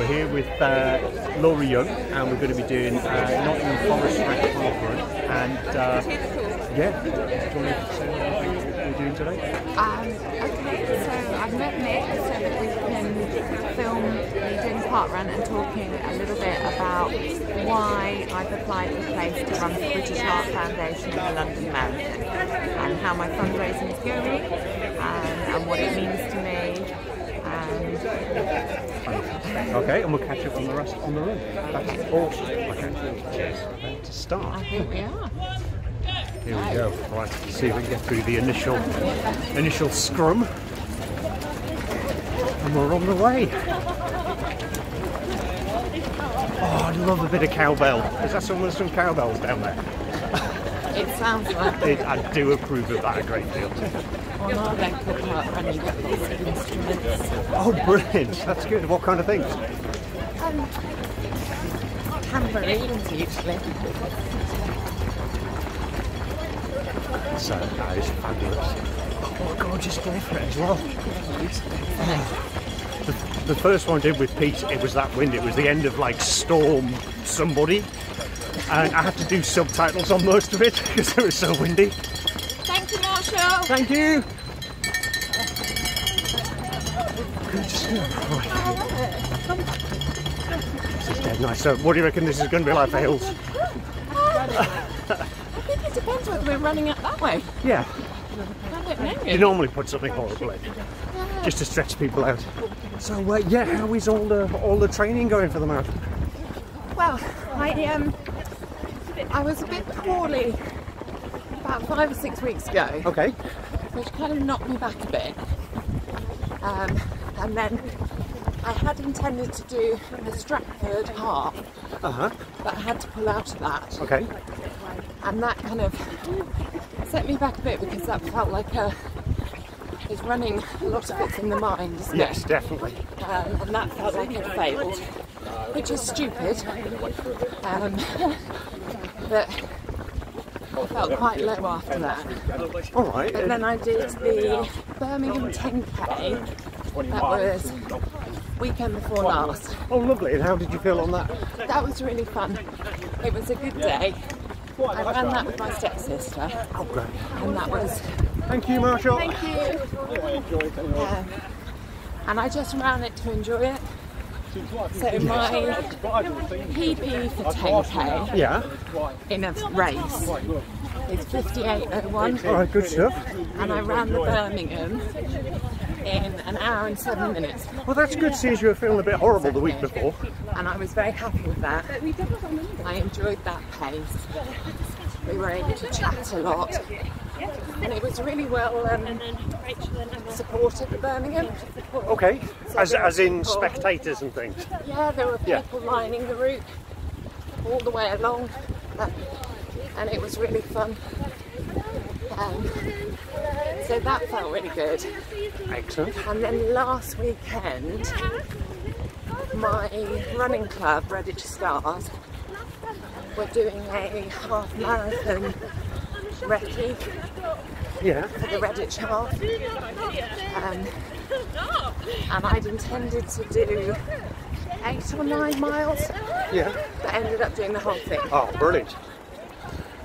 here with Gareth Young, and we're going to be doing Nottingham Parkrun. And yeah, do you want to say what we're doing today? Okay, so I've met Nick so that we can film me doing parkrun and talking a little bit about why I've applied for place to run the British Heart Foundation in the London Marathon, and how my fundraising is going, and what it means to me. Okay, and we'll catch up on the rest on the run. That's Okay. awesome. Okay, cheers. About to start. I think we are. Here we go. Right, see if we can get through the initial scrum, and we're on the way. Oh, I love a bit of cowbell. Is that some cowbells down there? It sounds like it. I do approve of that a great deal. On our local parkrun, you get lots of instruments. Oh, brilliant! That's good. What kind of things? Tambourines usually. So that is fabulous. Oh, gorgeous day for it as well. The first one I did with Pete, it was that wind. It was the end of like Storm Somebody, and I had to do subtitles on most of it because it was so windy. Thank you, Marshall. Thank you. Good stuff. Right. This is dead nice. So, what do you reckon this is going to be like for hills? I think it depends whether we're running it that way. Yeah. I don't know. You normally put something horrible in, just to stretch people out. So, yeah, how is all the training going for the marathon? Well, I was a bit poorly about 5 or 6 weeks ago, Okay. which kind of knocked me back a bit. And then I had intended to do a Stratford half, but I had to pull out of that. Okay. And that kind of set me back a bit because that felt like it's running, a lot of it's in the mind, isn't Yes, it? definitely. And that felt like it failed, which is stupid. But I felt quite low after that. All right. But then I did the Birmingham 10K, that was weekend before last. Oh, lovely. And how did you feel on that? That was really fun. It was a good day. I ran that with my stepsister, Oh, great. and that was... Thank you, Marshall. Thank you! And I just ran it to enjoy it. So my PB for 10K Yeah. in a race is 58:01. All right, good stuff. And I ran the Birmingham in an hour and 7 minutes. Well, that's good, since you were feeling a bit horrible the week before. And I was very happy with that. I enjoyed that pace. We were able to chat a lot. And it was really well supported, the Birmingham. Okay. So As in spectators and things. Yeah, there were people lining the route all the way along. And it was really fun. So that felt really good. Excellent. And then last weekend, my running club, Redditch Stars, were doing a half marathon recce Yeah. for the Redditch half. And I'd intended to do 8 or 9 miles, Yeah. but ended up doing the whole thing. Oh, brilliant.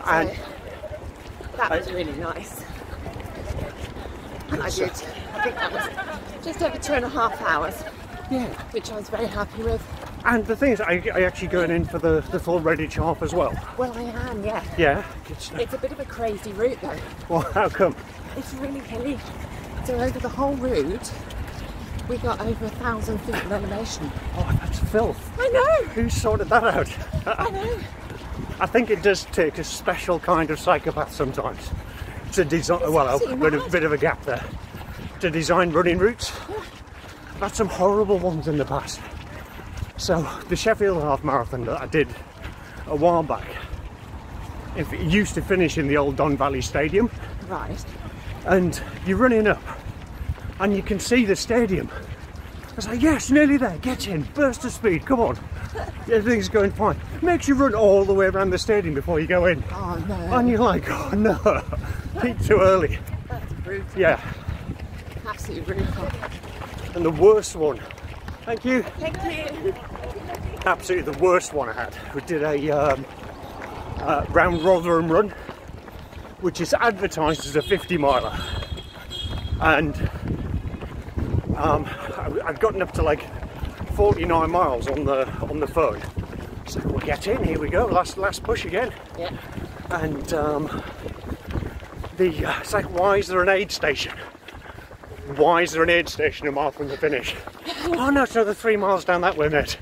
And So that was really nice. And I think that was just over 2.5 hours, yeah. which I was very happy with. And the thing is, are you actually going in for the full Redditch half as well? Well, I am, yeah. Yeah. Good stuff. It's a bit of a crazy route though. Well, how come? It's really hilly. So over the whole route, we got over 1,000 feet of elevation. Oh, that's filth. I know! Who sorted that out? I know. I think it does take a special kind of psychopath sometimes to design. Well, a bit of a gap there. To design running routes. Yeah. I've had some horrible ones in the past. So the Sheffield half marathon that I did a while back, it used to finish in the old Don Valley Stadium, Right. and you're running up, and you can see the stadium. I was like, yes, nearly there. Get in, burst of speed. Come on. Everything's going fine. Makes you run all the way around the stadium before you go in. Oh no. And you're like, oh no, peak too early. That's brutal. Yeah. Absolutely brutal. And the worst one Thank you. Thank you. Absolutely the worst one I had. We did a round Rotherham run, which is advertised as a 50 miler, and I'd gotten up to like 49 miles on the phone. So we'll get in. Here we go. Last push again. Yeah. And it's like, why is there an aid station? Why is there an aid station a mile from the finish? Oh no, it's another 3 miles down that way, mate.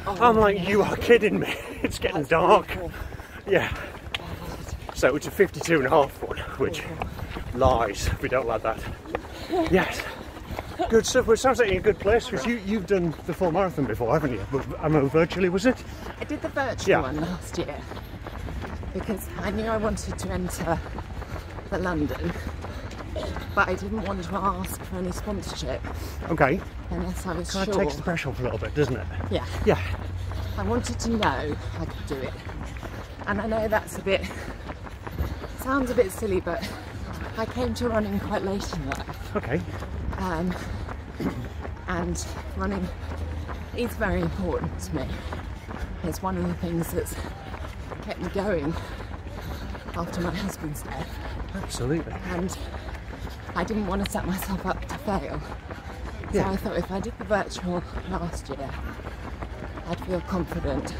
I'm like, you are kidding me. It's getting dark. Yeah. So it's a 52.5 one, which lies. We don't like that. Yes. Good stuff. Well, it sounds like you're in a good place, because you've done the full marathon before, haven't you? Virtually, was it? I did the virtual one last year because I knew I wanted to enter the London, but I didn't want to ask for any sponsorship. Okay. Unless I was sure. It takes the pressure off a little bit, doesn't it? Yeah. Yeah. I wanted to know I could do it. And I know that's sounds a bit silly, but I came to running quite late in life. Okay. And running is very important to me. It's one of the things that's kept me going after my husband's death. Absolutely. And I didn't want to set myself up to fail. So I thought if I did the virtual last year, I'd feel confident.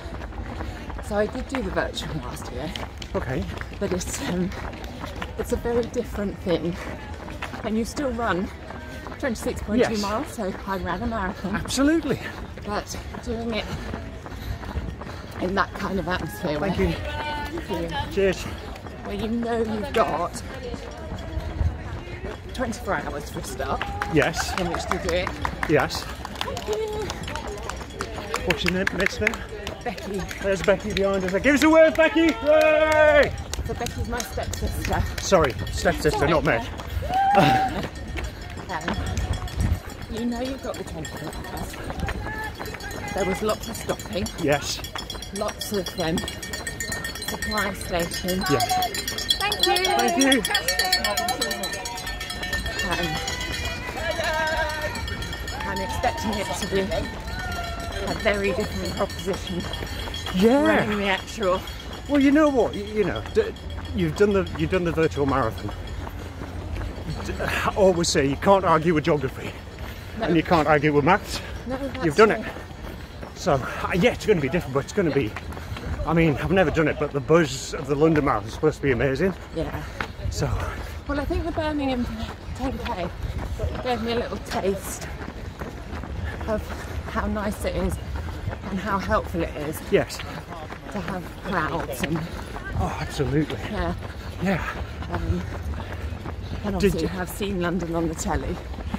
So I did do the virtual last year. Okay. But it's a very different thing. And you still run 26.2 miles, so I ran a marathon. Absolutely. But doing it in that kind of atmosphere. Thank you. Cheers. Where you know you've got 24 hours for a start. Yes. In which to do it. Yes. Thank you. What's your name, mate's name? Becky. There's Becky behind us. Give us a word, Becky! Hooray! So Becky's my stepsister. Sorry, stepsister, not mate. You know you've got the 24 hours. There was lots of stopping. Yes. Lots of supply stations. Yes. Thank you. Thank you. I'm expecting it to be a very different proposition. Yeah. Running the actual. Well, you know what? You've done the virtual marathon. I always say you can't argue with geography, and you can't argue with maths. No, that's You've done true. it. So yeah, it's going to be different, but it's going to be. I mean, I've never done it, but the buzz of the London Marathon is supposed to be amazing. Yeah. So. Well, I think the Birmingham 10K gave me a little taste of how nice it is and how helpful it is. Yes. To have crowds and. Oh, absolutely. Yeah. Yeah. And obviously I've seen London on the telly.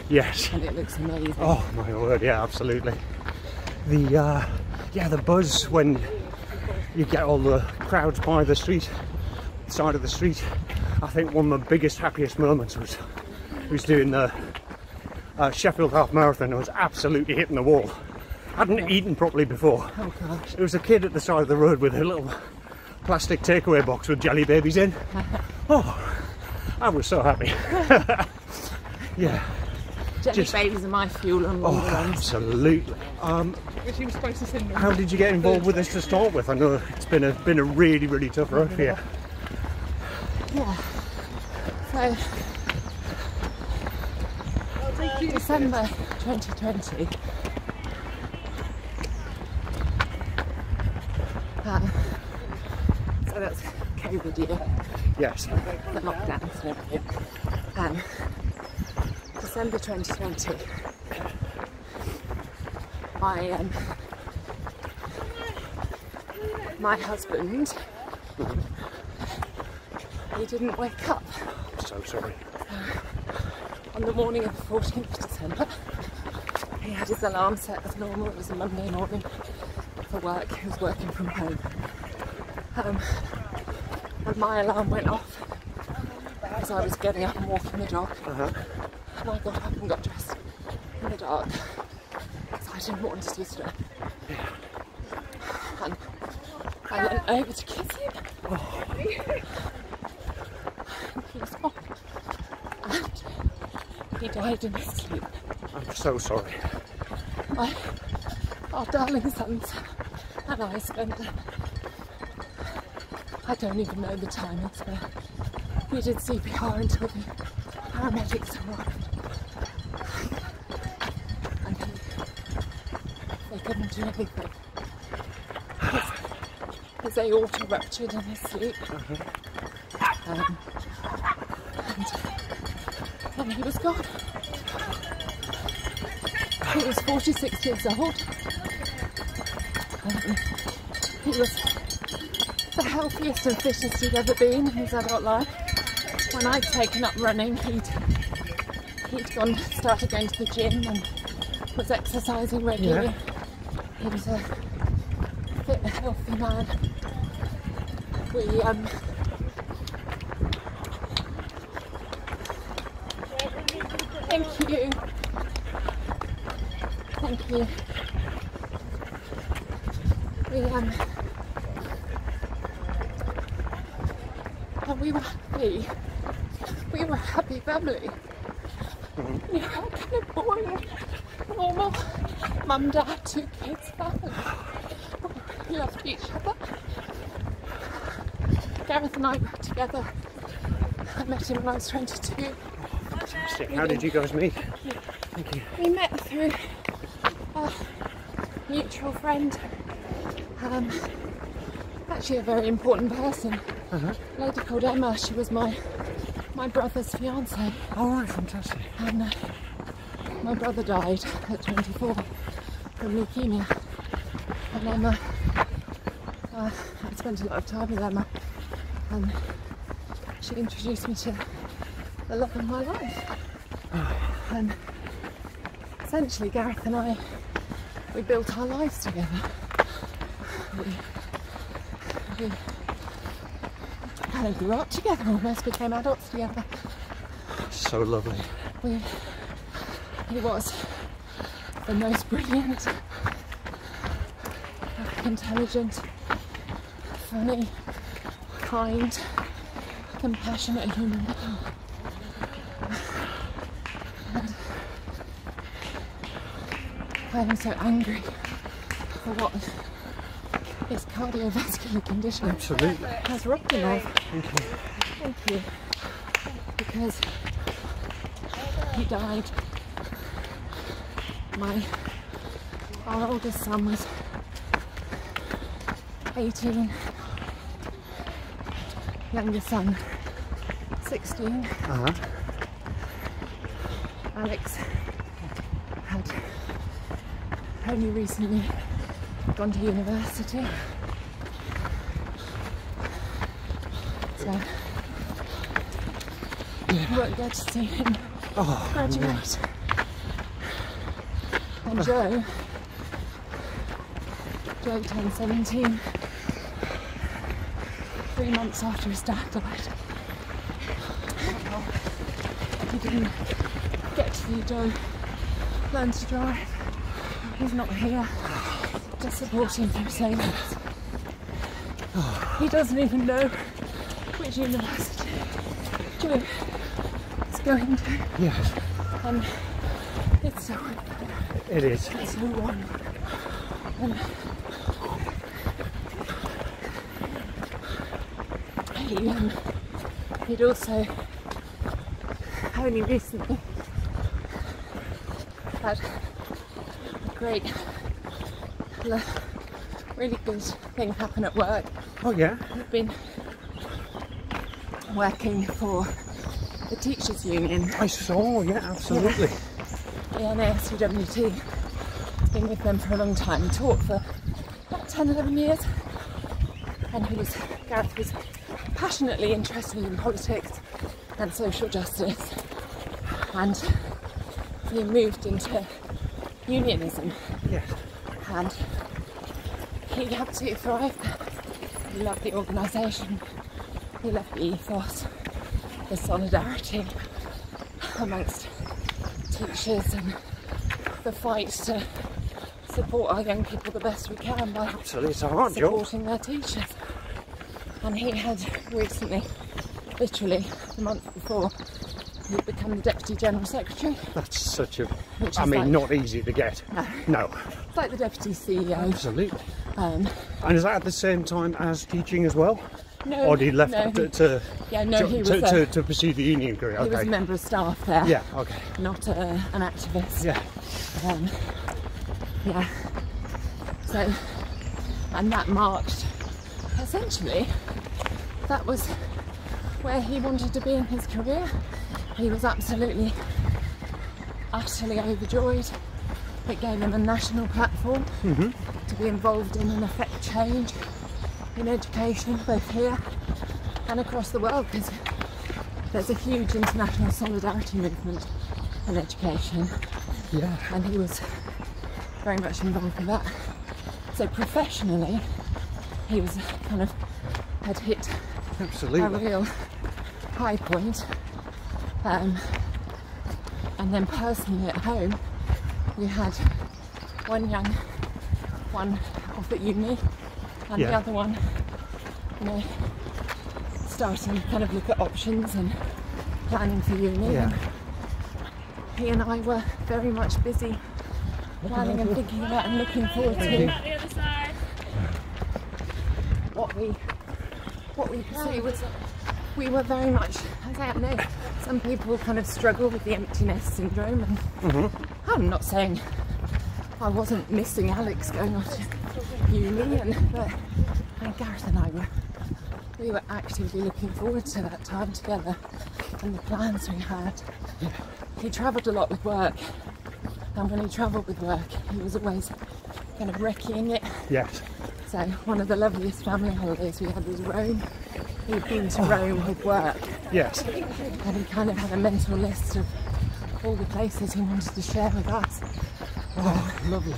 Yes. And it looks amazing. Oh my word! Yeah, absolutely. The buzz when you get all the crowds by the side of the street. I think one of my biggest, happiest moments was doing the Sheffield Half Marathon. I was absolutely hitting the wall. I hadn't eaten properly before. Oh gosh. There was a kid at the side of the road with a little plastic takeaway box with jelly babies in. Oh, I was so happy. Yeah. Jelly babies are my fuel on long runs. Absolutely. How did you get involved with this to start with? I know it's been a really, really tough road for you. Yeah. So December 2020. So that's COVID year. Yes. The lockdowns and everything. December 2020. My husband, he didn't wake up. So sorry. On the morning of the 14th of December, he had his alarm set as normal. It was a Monday morning for work. He was working from home. And my alarm went off as I was getting up and walking the dog. And I got up and got dressed in the dark because I didn't want to disturb. And I went over to kiss him. And he was fine. And he died in his sleep. I'm so sorry. our darling sons and I spent, I don't even know the timings, but we did CPR until the paramedics arrived. And they couldn't do anything. His aorta ruptured in his sleep. And he was gone. He was 46 years old. He was the healthiest and fittest he'd ever been in his adult life. When I'd taken up running, he'd started going to the gym and was exercising regularly. Yeah. He was a fit, healthy man. Thank you. Thank you. And we were happy. We were a happy family. You know, a kind of boring, normal mum, dad, 2 kids family. We loved each other. Gareth and I worked together. I met him when I was 22. Fantastic. How did you guys meet? Thank you. We met through a mutual friend. Actually a very important person. A lady called Emma. She was my brother's fiancée. Oh right, fantastic. And my brother died at 24 from leukemia. And Emma, I spent a lot of time with Emma, and she introduced me to the love of my life. And essentially Gareth and I, we built our lives together. We kind of grew up together, almost became adults together. So lovely. He was the most brilliant, intelligent, funny, kind, compassionate human being. And I am so angry for what his cardiovascular condition Absolutely. has robbed him of. Thank you. Thank you. Because he died. Our oldest son was 18, youngest son 16. Alex had only recently gone to university, so we weren't there to see him graduate. And Joe turned 17 3 months after his dad died. He didn't get to see Joe learn to drive. He's not here to support him through savings. He doesn't even know which university Joe is going to. Yes. And it's so It is. It's so wrong. And he'd also only recently had a great, really good thing happen at work. Oh yeah? He'd been working for the Teachers Union. I saw, yeah, absolutely. The NASUWT. He's been with them for a long time, taught for about 10, 11 years. And Gareth was passionately interested in politics and social justice. And he moved into unionism. Yes. And he absolutely thrived. He loved the organisation. He loved the ethos, the solidarity amongst teachers, and the fight to support our young people the best we can by Absolutely, it's a hard job. supporting their teachers. And he had recently, literally the month before, he'd become the Deputy General Secretary. That's such a... Which I is mean, like- not easy to get. No. No. It's like the deputy CEO. Absolutely. And is that at the same time as teaching as well? No. Or he left no, to pursue the union career? He was a member of staff there. Yeah, okay. Not an activist. Yeah. Yeah. So, and that marked, essentially, that was where he wanted to be in his career. He was absolutely, utterly overjoyed. It gave him a national platform to be involved in and affect change in education, both here and across the world, because there's a huge international solidarity movement in education. Yeah. And he was very much involved with that. So professionally, he was kind of had hit Absolutely. a real high point. And then personally at home, we had one young one off at uni, and the other one, you know, starting to kind of look at options and planning for uni. Yeah. And he and I were very much busy planning and thinking about and looking forward to what we pursue. Was we were very much, I don't know, some people kind of struggle with the emptiness syndrome, and I'm not saying I wasn't missing Alex going off to uni, but Gareth and I we were actively looking forward to that time together and the plans we had. He travelled a lot with work, and when he travelled with work, he was always kind of recceing it. Yes. So one of the loveliest family holidays we had was Rome. He'd been to Rome with work. Yes. And he kind of had a mental list of all the places he wanted to share with us. Oh, lovely.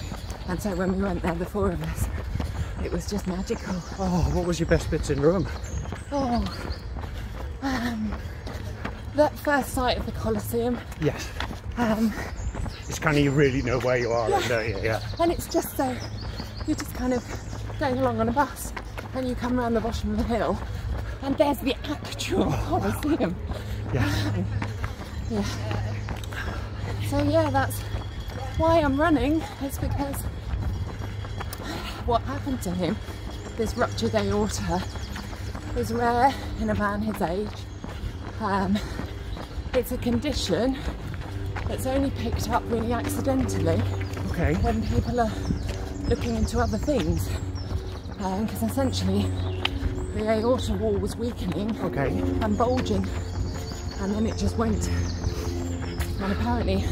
And so when we went there, the four of us, it was just magical. Oh, what was your best bits in Rome? Oh, that first sight of the Colosseum. Yes. It's kind of, you really know where you are, don't you? Yeah. And it's just so, you're just kind of going along on a bus, and you come around the bottom of the hill, and there's the actual Colosseum. Yes. Yeah. So yeah, that's why I'm running. It's because what happened to him, this ruptured aorta, is rare in a man his age. It's a condition that's only picked up really accidentally when people are looking into other things, because essentially the aorta wall was weakening and bulging, and then it just went, and apparently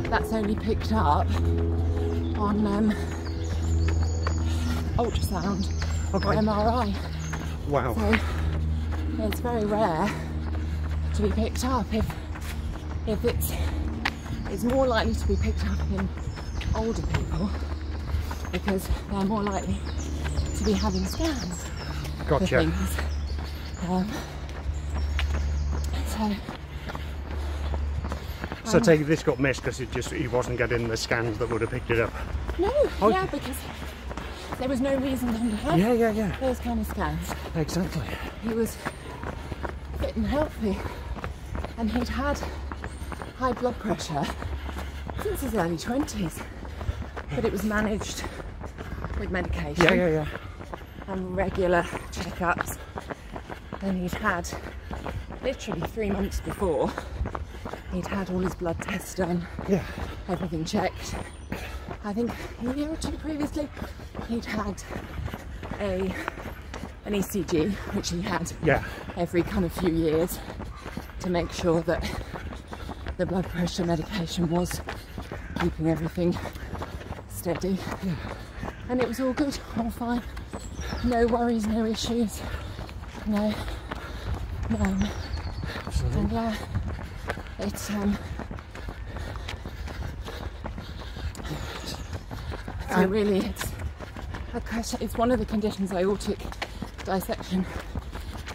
that's only picked up on ultrasound or MRI. Wow. So it's very rare to be picked up. If it's more likely to be picked up in older people, because they're more likely to be having scans for things. So take it this got missed because he wasn't getting the scans that would have picked it up. No, because there was no reason for him to have those kind of scans. Exactly. He was fit and healthy, and he'd had high blood pressure since his early 20s, but it was managed with medication and regular checkups. And he'd had, literally 3 months before, he'd had all his blood tests done, everything checked. I think a year or two previously, he'd had an ECG, which he had every kind of few years to make sure that the blood pressure medication was keeping everything steady. And it was all good, all fine. No worries, no issues, no. Absolutely. And it's so really it's one of the conditions. Aortic dissection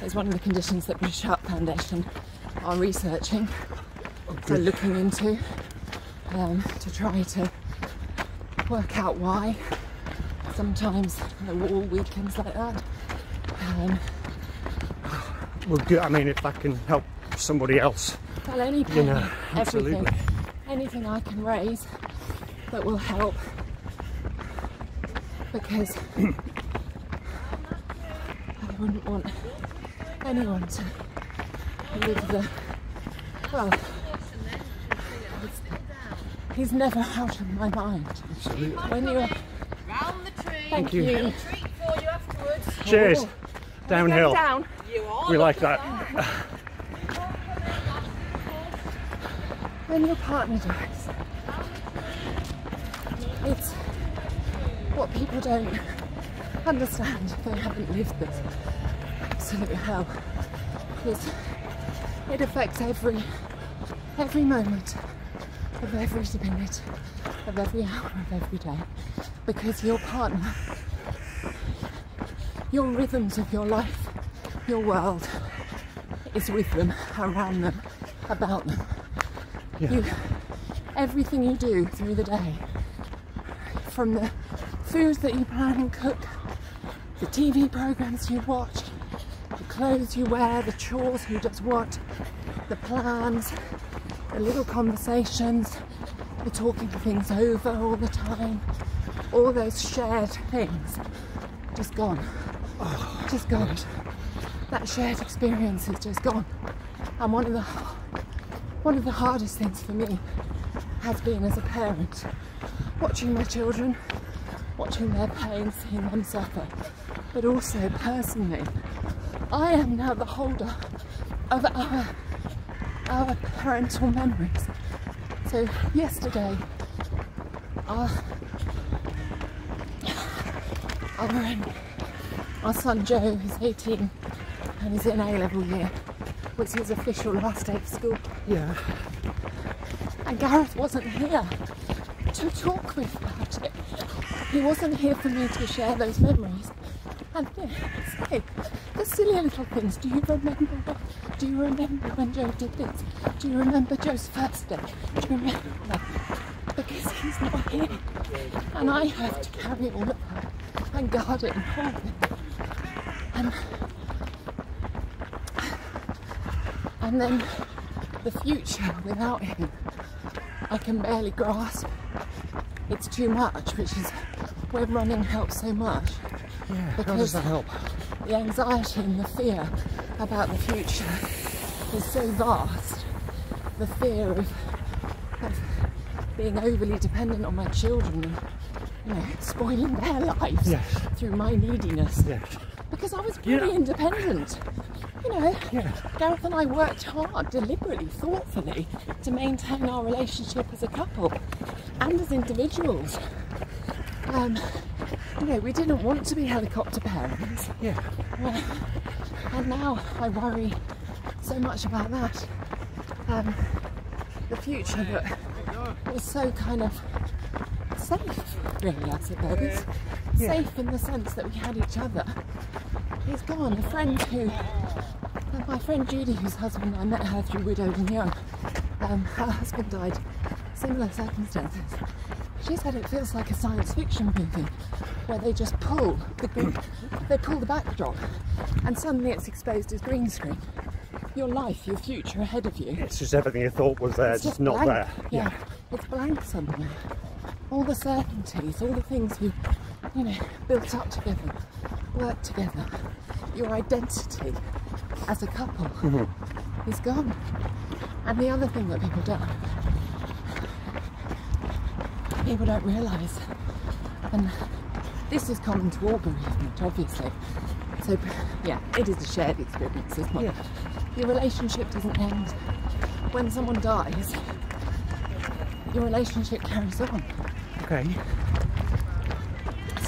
is one of the conditions that British Heart Foundation are researching, and looking into, to try to work out why sometimes the wall weakens like that. Well, good. I mean, if that can help somebody else, well, any pain, absolutely. everything, anything I can raise that will help because I wouldn't want anyone to live the, well, he's never out of my mind. Absolutely. When you're, Round the tree. thank you. Treat for you afterwards. Cheers. Oh. Downhill. Down. We like that. When your partner dies, it's what people don't understand if they haven't lived this absolute hell. Because it affects every moment of every minute of every hour of every day. Because your partner, your rhythms of your life, your world is with them, around them, about them. Yeah. Everything you do through the day, from the food that you plan and cook, the TV programs you watch, the clothes you wear, the chores, who does what, the plans, the little conversations, the talking things over all the time, all those shared things, just gone. Just gone. That shared experience is just gone. And one of the hardest things for me has been, as a parent, watching my children, watching their pain, seeing them suffer, but also personally, I am now the holder of our parental memories. So yesterday, our son Joe, who's 18 and is in A-level year, was his official last day of school. Yeah. And Gareth wasn't here to talk with about it. He wasn't here for me to share those memories. And say the silly little things. Do you remember? Do you remember when Joe did this? Do you remember Joe's first day? Do you remember that? Because he's not here, and I have to carry all of that and guard it and hold it. And then the future without him, I can barely grasp. It's too much, which is where running helps so much. Yeah, how does Because that help? the anxiety and the fear about the future is so vast. The fear of being overly dependent on my children and, you know, spoiling their lives through my neediness. Yes. Because I was pretty independent. You know, Yeah. Gareth and I worked hard, deliberately, thoughtfully, to maintain our relationship as a couple and as individuals. You know, we didn't want to be helicopter parents. Yeah. And now I worry so much about that. The future that was so kind of safe, really, I suppose. Yeah. Safe in the sense that we had each other. He's gone. My friend Judy, whose husband, I met her through Widowed and Young, her husband died, similar circumstances. She said it feels like a science fiction movie where they just pull the backdrop and suddenly it's exposed as green screen. Your life, your future ahead of you. It's just everything you thought was there, It's just not blank. there. Yeah, it's blank suddenly. All the certainties, all the things you know, built up together, worked together, your identity as a couple is gone. And the other thing that people don't realise, and this is common to all bereavement, obviously. So yeah, it is a shared experience, isn't it? Yeah. Your relationship doesn't end. When someone dies, your relationship carries on. Okay.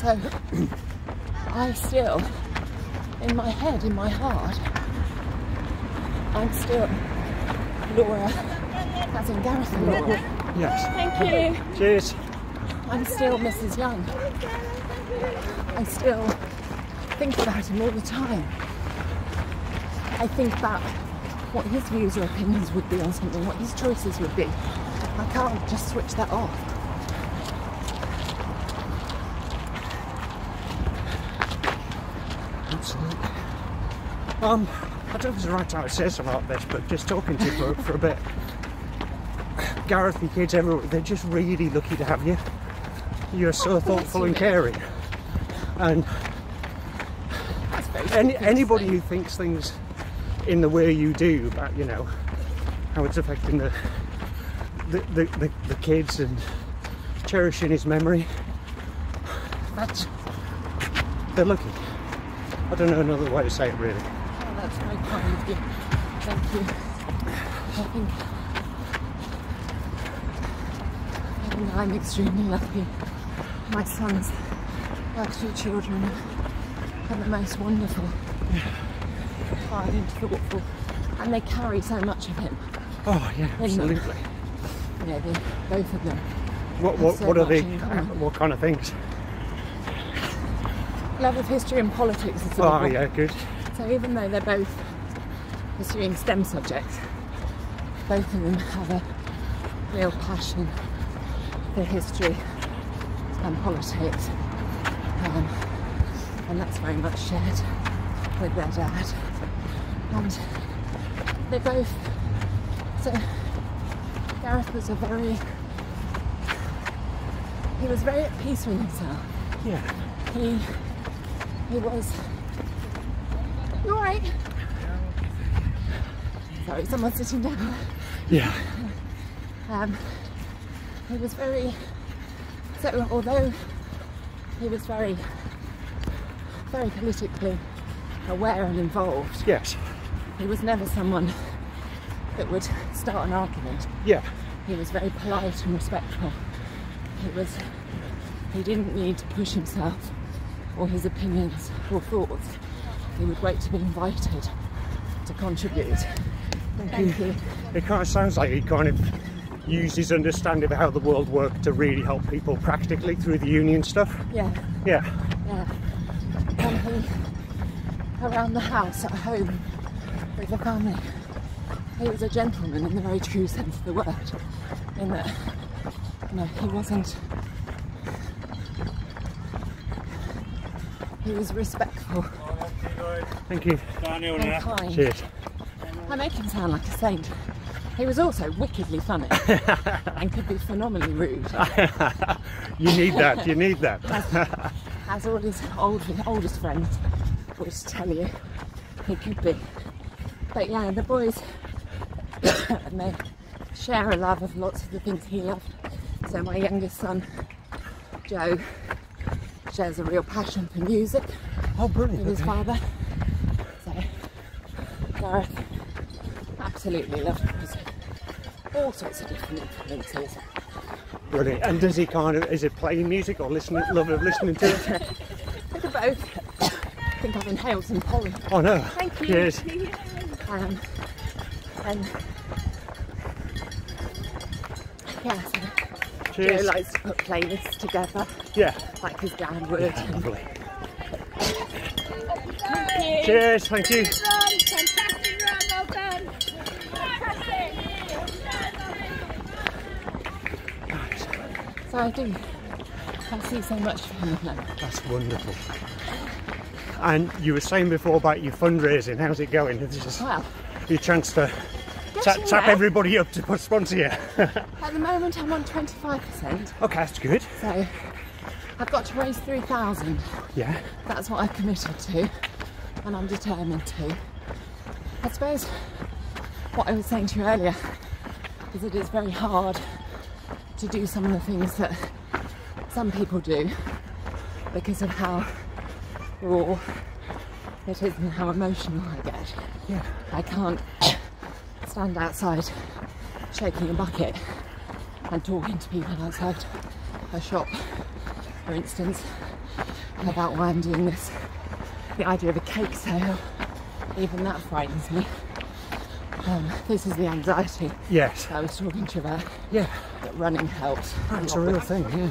So I still, in my head, in my heart, I'm still Laura, as in Gareth and Laura. Yes. Thank you. Cheers. I'm still Mrs. Young. I still think about him all the time. I think about what his views or opinions would be on something, what his choices would be. I can't just switch that off. Absolutely. I don't know if it's the right time to say something like this, but just talking to you for a bit. Gareth, your kids, everyone, they're just really lucky to have you. You're so thoughtful and caring. And anybody who thinks things in the way you do about, you know, how it's affecting the kids and cherishing his memory, they're lucky. I don't know another way to say it, really. Oh, that's very kind of you. Thank you. I think I'm extremely lucky. My sons, our 2 children, are the most wonderful, kind, thoughtful, and they carry so much of him. Oh yeah, absolutely. Yeah, both of them. What are they? What kind of things? Love of history and politics is Oh yeah, good. So even though they're both pursuing STEM subjects, both of them have a real passion for history and politics, and that's very much shared with their dad. And they both, so Gareth was he was very at peace with himself. Yeah. He was. You alright? Sorry, someone's sitting down. Yeah. He was very. So although he was very politically aware and involved, Yes. he was never someone that would start an argument. Yeah. He was very polite and respectful. He didn't need to push himself or his opinions or thoughts. He would wait to be invited to contribute. Thank you. It kind of sounds like he kind of used his understanding of how the world worked to really help people practically through the union stuff. Yeah. Yeah. Yeah. And he, around the house, at home, with the family, he was a gentleman in the very true sense of the word. In that, he wasn't. He was respectful. Thank you. And kind. Cheers. I make him sound like a saint. He was also wickedly funny and could be phenomenally rude. You need that. You need that. As all his oldest friends would tell you, he could be. But yeah, the boys, and they share a love of lots of the things he loved. So my youngest son, Joe, shares a real passion for music. Oh, brilliant. With his father. So Gareth absolutely loves music. All sorts of different influences. Brilliant. And does he is it playing music or love of listening to it? Bit of both. I think I've inhaled some pollen. Oh no. Thank you. Cheers. And yeah, so Cheers. Joe likes to put playlists together. Yeah. Like his dad would. Yeah, lovely. Thank you. Cheers, thank you. Fantastic run, well done. So I see so much from him now. That's wonderful. And you were saying before about your fundraising. How's it going? This is Well, your chance to tap there. everybody up to sponsor you. At the moment I'm on 25%. Okay, that's good. So I've got to raise 3,000. Yeah. That's what I've committed to, and I'm determined to. I suppose what I was saying to you earlier is that it's very hard to do some of the things that some people do because of how raw it is and how emotional I get. Yeah. I can't stand outside shaking a bucket and talking to people outside a shop, for instance, about why I'm doing this. The idea of a cake sale, even that frightens me. This is the anxiety Yes. I was talking to you about. Yeah. That running helps. That's a real thing, yeah.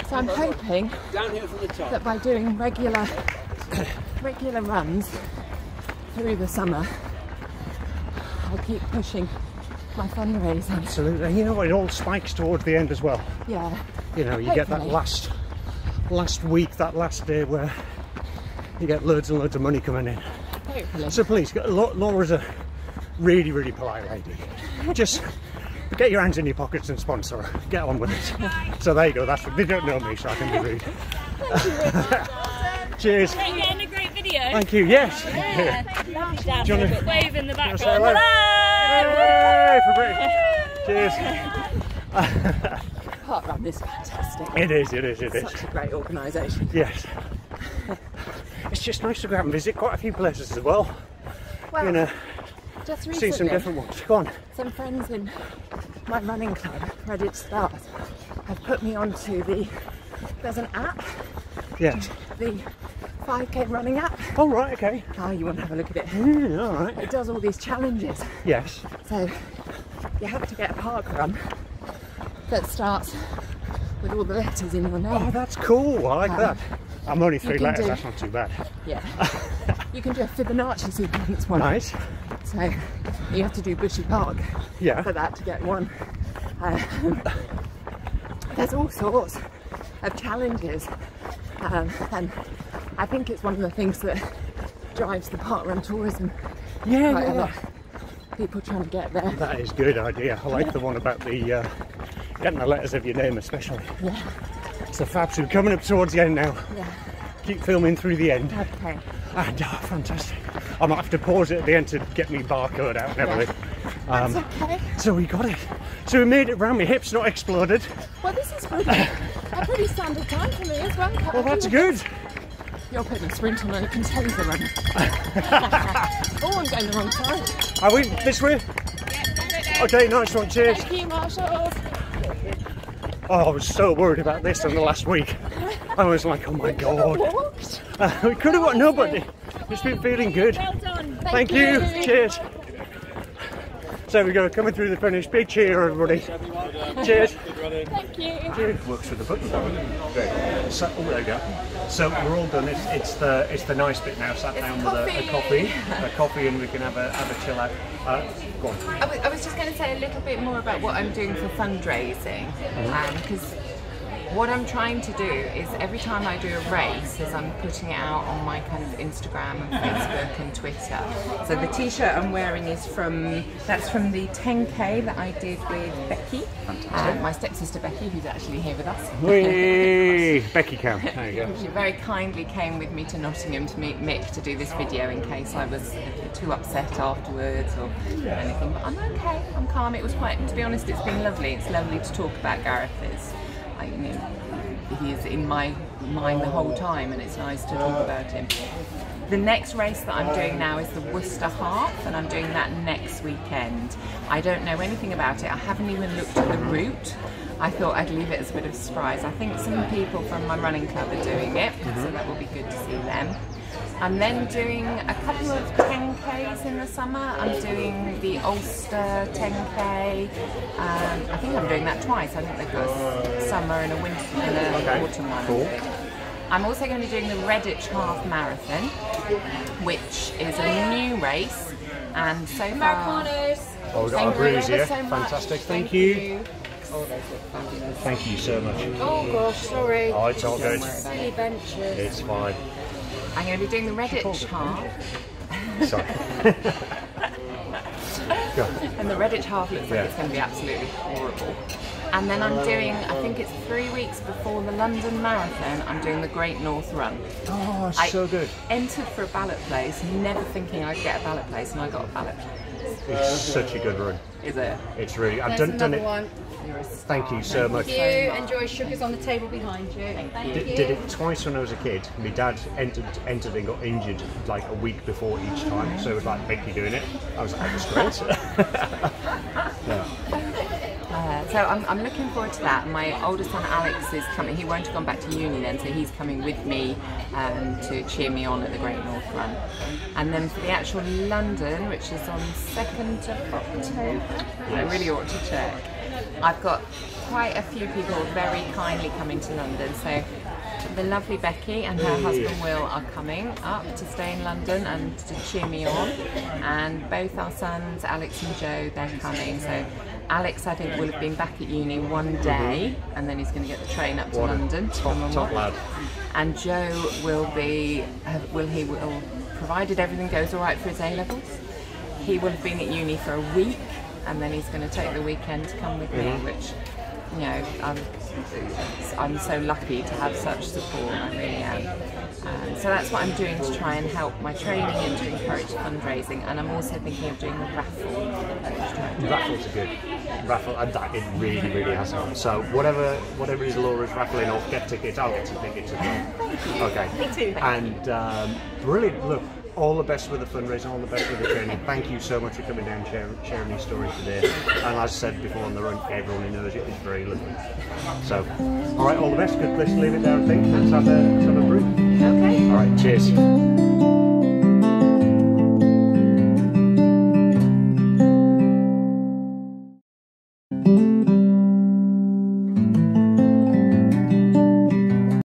So I'm hoping that by doing regular runs through the summer, I'll keep pushing my fundraising. Absolutely. And you know what, it all spikes towards the end as well. Yeah. You know, you get that last week, that last day where you get loads and loads of money coming in. Hopefully. So please, Laura's a really, really polite lady. Just get your hands in your pockets and sponsor her. Get on with it. So there you go, they don't know me, so I can be rude. Cheers. Are you getting a great video? Thank you. Yes. Yeah. Dad, Do you wanna- wave in the background. say hello? Hey, for British. Cheers. Parkrun is fantastic. It is. Such a great organisation. Yes. It's just nice to go out and visit quite a few places as well. Well, You know, just see recently, some different ones. Go on. some friends in my running club, Reddit Stars, have put me onto there's an app, Yes. the 5k running app. Oh, right, okay. Oh, you want to have a look at it? Yeah, all right. It does all these challenges. Yes. So you have to get a park run that starts with all the letters in your Oh, name. that's cool. I like that. I'm only 3 can letters. do- That's not too bad. Yeah. You can do a Fibonacci sequence one. Nice. So you have to do Bushy Park Yeah. for that to get one. There's all sorts of challenges, and I think it's one of the things that drives the parkrun tourism Yeah, quite a yeah. lot. People trying to get there. That is a good idea. I like the one about the getting the letters of your name, especially. Yeah, So fab. So we're coming up towards the end now. yeah. Keep filming through the end. Okay. And fantastic. I might have to pause it at the end to get me barcode out and everything. That's okay. So we got it. So we made it round. My hips not exploded. Well, this is a pretty standard time for me as well. Well, that's good. You're putting a sprint on and a container run. Oh, I'm going the wrong side. Are we this way? Okay, nice one. Cheers. Thank you, marshals. Oh, I was so worried about this in the last week. I was like, oh my god. Walked. We could have got nobody. It's been feeling good. Well done. Thank you. Cheers. So we go, coming through the finish. Big cheer, everybody. Cheers. Thank you. Cheers. Works with the button. Great. So, oh, there we go. So we're all done. It's the nice bit now. Sat down with a coffee, and we can have a chill out. Go on. I was just going to say a little bit more about what I'm doing for fundraising, because what I'm trying to do is every time I do a race, is I'm putting it out on my kind of Instagram and Facebook and Twitter. So the t-shirt I'm wearing is from the 10k that I did with Becky, my stepsister Becky, who's actually here with us. Whee! Becky Cam. There you go. She very kindly came with me to Nottingham to meet Mick to do this video in case I was too upset afterwards or anything. But I'm okay, I'm calm. It was quite, to be honest, it's been lovely. It's lovely to talk about Gareth. He is in my mind the whole time, and it's nice to talk about him. The next race that I'm doing now is the Worcester Half, and I'm doing that next weekend. I don't know anything about it. I haven't even looked at the route. I thought I'd leave it as a bit of a surprise. I think some people from my running club are doing it, so that will be good to see them. I'm then doing a couple of 10Ks in the summer. I'm doing the Ulster 10K. I think I'm doing that twice. I think they've got a summer and a winter and an autumn one. Cool. I'm also going to be doing the Redditch Half Marathon, which is a new race. And so far... Oh, we've got Thank a breeze you here. so much. Fantastic. Thank you. Oh, those look fabulous. Thank you so much. Oh gosh, sorry. Oh, it's all good. Silly benches. It's fine. I'm going to be doing the Redditch Half. Sorry. Go on. And the Redditch Half looks like it's going to be absolutely horrible. And then I'm doing, I think it's 3 weeks before the London Marathon, I'm doing the Great North Run. Oh, so good. Entered for a ballot place, never thinking I'd get a ballot place, and I got a ballot place. It's such a good run. Is it? It's really. I've There's done another it. one. You're a star. Thank you so much. Thank you. Enjoy. Sugar's on the table behind you. Thank you. Did it twice when I was a kid. My dad entered and got injured like a week before each time, so it was like Becky doing it. I was like, that's great. So I'm looking forward to that. My older son Alex is coming. He won't have gone back to uni then, so he's coming with me to cheer me on at the Great North Run. And then for the actual London, which is on 2nd of October, I really ought to check. I've got quite a few people very kindly coming to London. So the lovely Becky and her husband Will are coming up to stay in London and to cheer me on. And both our sons, Alex and Joe, they're coming. So Alex, I think, will have been back at uni one day, and then he's going to get the train up to London to come and Top watch. lad. And Joe will be, provided everything goes all right for his A-levels, he will have been at uni for a week, and then he's going to take the weekend to come with me, which, you know, I'm so lucky to have such support, I really am. So that's what I'm doing to try and help my training and to encourage fundraising, and I'm also thinking of doing a raffle. Raffles are good. Raffle, and that it really has helped. So whatever it is Laura's raffling off, get tickets. I'll get some tickets as well. Okay. Me too. And brilliant. Look, all the best with the fundraising, all the best with the training. Thank you so much for coming down, sharing these stories today. And as I said before on the run, everyone who knows it is very lovely. So, all right, all the best. Good place to leave it there, I think. Let's have a brew. Okay. All right, cheers.